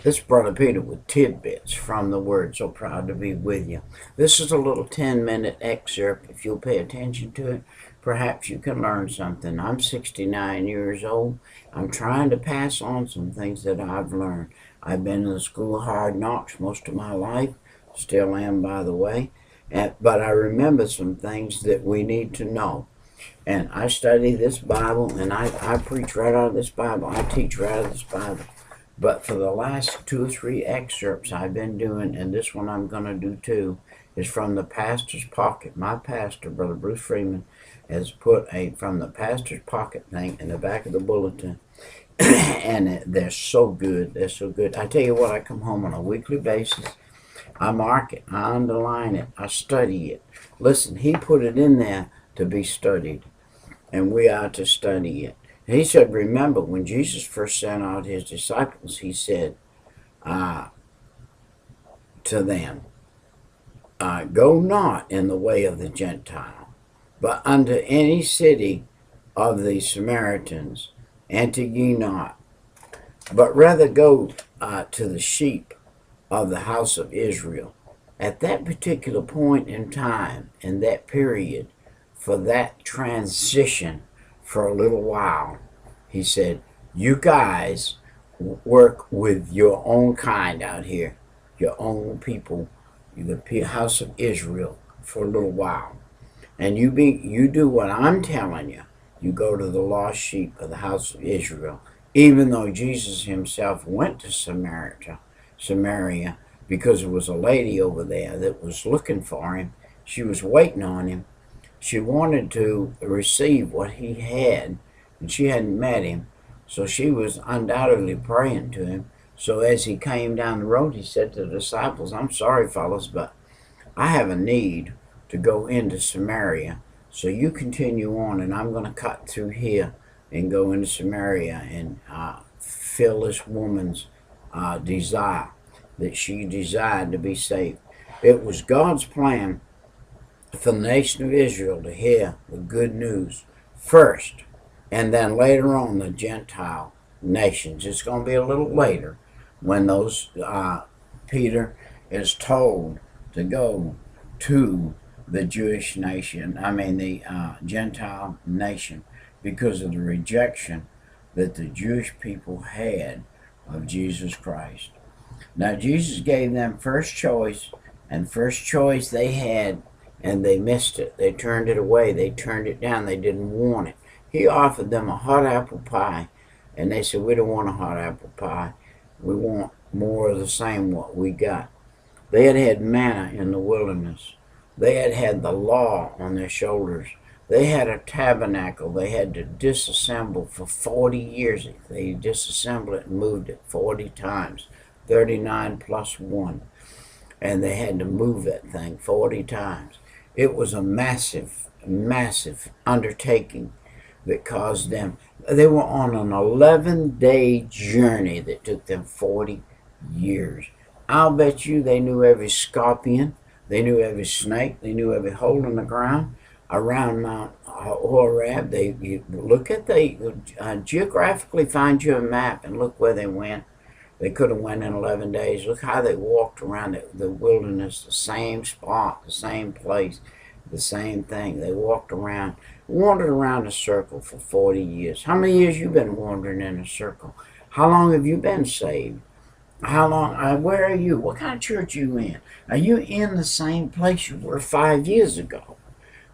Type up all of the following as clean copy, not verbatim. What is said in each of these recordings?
This is Brother Peter with tidbits from the Word. So proud to be with you. This is a little 10-minute excerpt. If you'll pay attention to it, perhaps you can learn something. I'm 69 years old. I'm trying to pass on some things that I've learned. I've been in the school of hard knocks most of my life. Still am, by the way. But I remember some things that we need to know. And I study this Bible, and I preach right out of this Bible. I teach right out of this Bible. But for the last 2 or 3 excerpts I've been doing, and this one I'm going to do too, is from the pastor's pocket. My pastor, Brother Bruce Freeman, has put a from the pastor's pocket thing in the back of the bulletin. And they're so good. They're so good. I tell you what, I come home on a weekly basis. I mark it. I underline it. I study it. Listen, he put it in there to be studied, and we are to study it. He said, remember, when Jesus first sent out his disciples, he said to them, go not in the way of the Gentile, but unto any city of the Samaritans enter ye not, but rather go to the sheep of the house of Israel. At that particular point in time, in that period, for that transition, for a little while, he said, you guys work with your own kind out here, your own people, the house of Israel, for a little while. And you do what I'm telling you. You go to the lost sheep of the house of Israel. Even though Jesus himself went to Samaria, because there was a lady over there that was looking for him. She was waiting on him. She wanted to receive what he had, and she hadn't met him, so she was undoubtedly praying to him. So as he came down the road, he said to the disciples, I'm sorry, fellas, but I have a need to go into Samaria, so you continue on, and I'm going to cut through here and go into Samaria and fill this woman's desire, that she desired to be saved. It was God's plan for the nation of Israel to hear the good news first, and then later on the Gentile nations. It's going to be a little later when those Peter is told to go to the Jewish nation, the Gentile nation, because of the rejection that the Jewish people had of Jesus Christ. Now Jesus gave them first choice, and first choice they had, and they missed it. They turned it away. They turned it down. They didn't want it. He offered them a hot apple pie, and they said, we don't want a hot apple pie. We want more of the same what we got. They had had manna in the wilderness. They had had the law on their shoulders. They had a tabernacle they had to disassemble for 40 years. They disassembled it and moved it 40 times, 39 plus 1. And they had to move that thing 40 times. It was a massive, massive undertaking that caused them. They were on an 11-day journey that took them 40 years. I'll bet you they knew every scorpion, they knew every snake, they knew every hole in the ground around Mount Horeb. They look at geographically find you a map and look where they went. They could have went in 11 days. Look how they walked around the wilderness, the same spot, the same place, the same thing. They walked around, wandered around a circle for 40 years. How many years you been wandering in a circle? How long have you been saved? How long? Where are you? What kind of church are you in? Are you in the same place you were 5 years ago?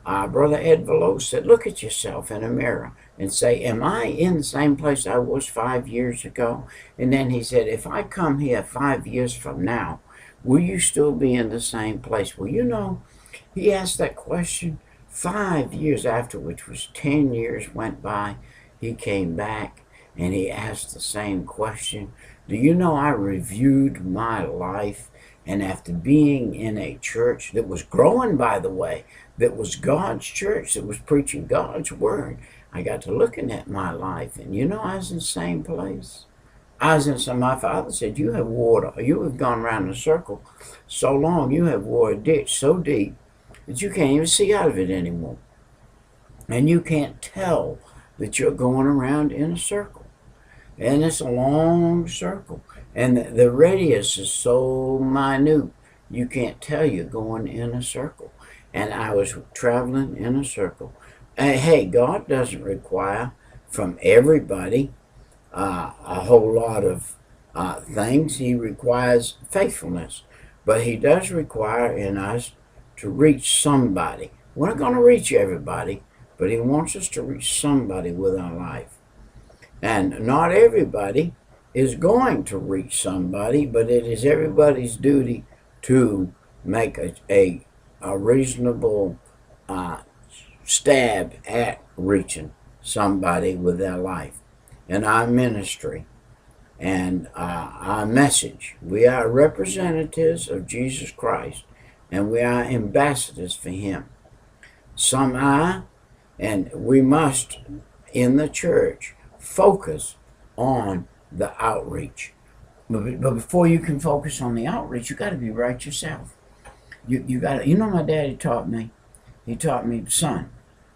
Brother Ed Veloz said, look at yourself in a mirror and say, am I in the same place I was 5 years ago? And then he said, if I come here 5 years from now, will you still be in the same place? Well, you know, he asked that question 5 years after, which was 10 years went by. He came back and he asked the same question. Do you know, I reviewed my life, and after being in a church that was growing, by the way, that was God's church, that was preaching God's word, I got to looking at my life, and you know, I was in the same place. My father said, you have gone around in a circle so long, you have wore a ditch so deep that you can't even see out of it anymore. And you can't tell that you're going around in a circle. And it's a long circle. And the radius is so minute, you can't tell you're going in a circle. And I was traveling in a circle. And hey, God doesn't require from everybody a whole lot of things. He requires faithfulness. But He does require in us to reach somebody. We're not going to reach everybody, but He wants us to reach somebody with our life. And not everybody is going to reach somebody, but it is everybody's duty to make a reasonable stab at reaching somebody with their life. In our ministry and our message, we are representatives of Jesus Christ, and we are ambassadors for Him. Some are, and we must, in the church, focus on the outreach. But before you can focus on the outreach, you got to be right yourself. You got to. You know, my daddy taught me. He taught me, son,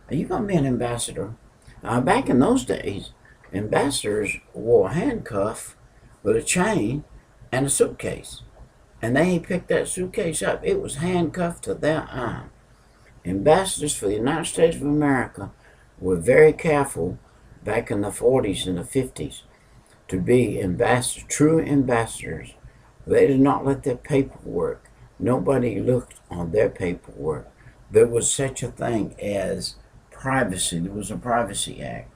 are you going to be an ambassador? Back in those days, ambassadors wore a handcuff with a chain and a suitcase, and they picked that suitcase up. It was handcuffed to their arm. Ambassadors for the United States of America were very careful back in the 40s and the 50s to be ambassadors, true ambassadors. They did not let their paperwork, nobody looked on their paperwork. There was such a thing as privacy. There was a Privacy Act,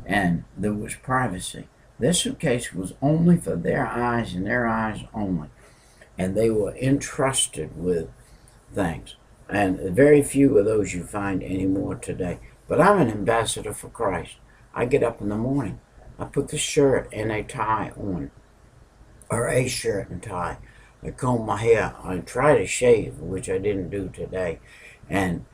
and there was privacy. Their suitcase was only for their eyes and their eyes only, and they were entrusted with things. And very few of those you find anymore today. But I'm an ambassador for Christ. I get up in the morning. I put the shirt and a tie on, or a shirt and tie. I comb my hair. I try to shave, which I didn't do today. And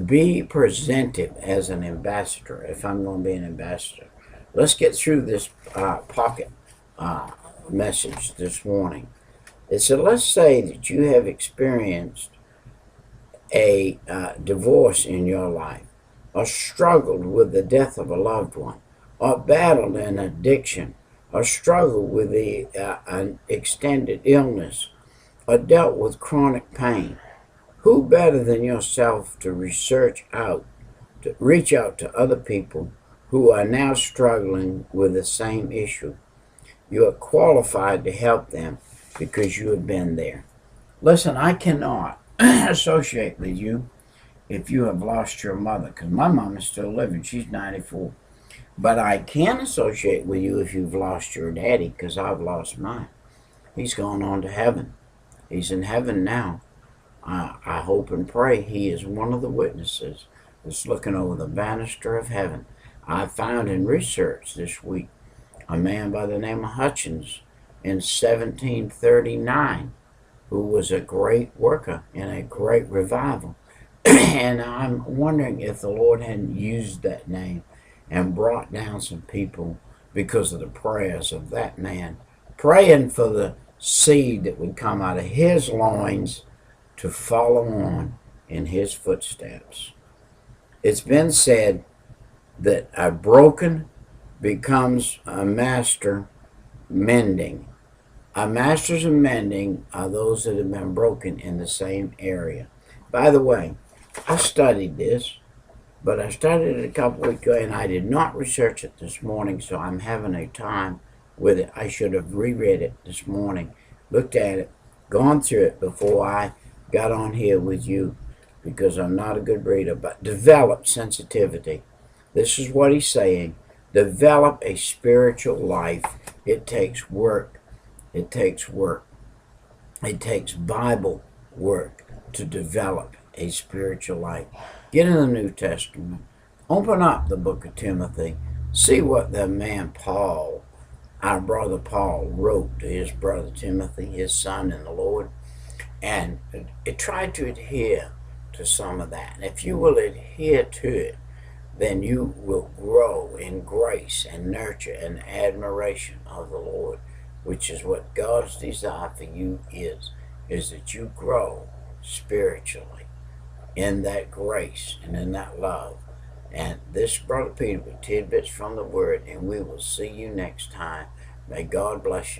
be presented as an ambassador if I'm going to be an ambassador. Let's get through this pocket message this morning. It said, let's say that you have experienced a divorce in your life, or struggled with the death of a loved one, or battled an addiction, or struggled with an extended illness, or dealt with chronic pain. Who better than yourself to reach out to other people who are now struggling with the same issue? You are qualified to help them because you have been there. Listen, I cannot associate with you if you have lost your mother, because my mom is still living. She's 94. But I can associate with you if you've lost your daddy, because I've lost mine. He's gone on to heaven. He's in heaven now. I hope and pray he is one of the witnesses that's looking over the banister of heaven. I found in research this week a man by the name of Hutchins in 1739 who was a great worker in a great revival. And I'm wondering if the Lord hadn't used that name and brought down some people because of the prayers of that man, praying for the seed that would come out of his loins to follow on in his footsteps. It's been said that a broken becomes a master mending. Our masters of mending are those that have been broken in the same area. By the way, I studied this, but I studied it a couple weeks ago, and I did not research it this morning, so I'm having a time with it. I should have reread it this morning, looked at it, gone through it before I got on here with you, because I'm not a good reader. But develop sensitivity. This is what he's saying. Develop a spiritual life. It takes work. It takes work. It takes Bible work to develop a spiritual life. Get in the New Testament. Open up the book of Timothy. See what the man Paul, our brother Paul, wrote to his brother Timothy, his son in the Lord. And try to adhere to some of that. And if you will adhere to it, then you will grow in grace and nurture and admiration of the Lord, which is what God's desire for you is that you grow spiritually in that grace and in that love And this is Brother Peter with tidbits from the Word, and we will see you next time. May God bless you.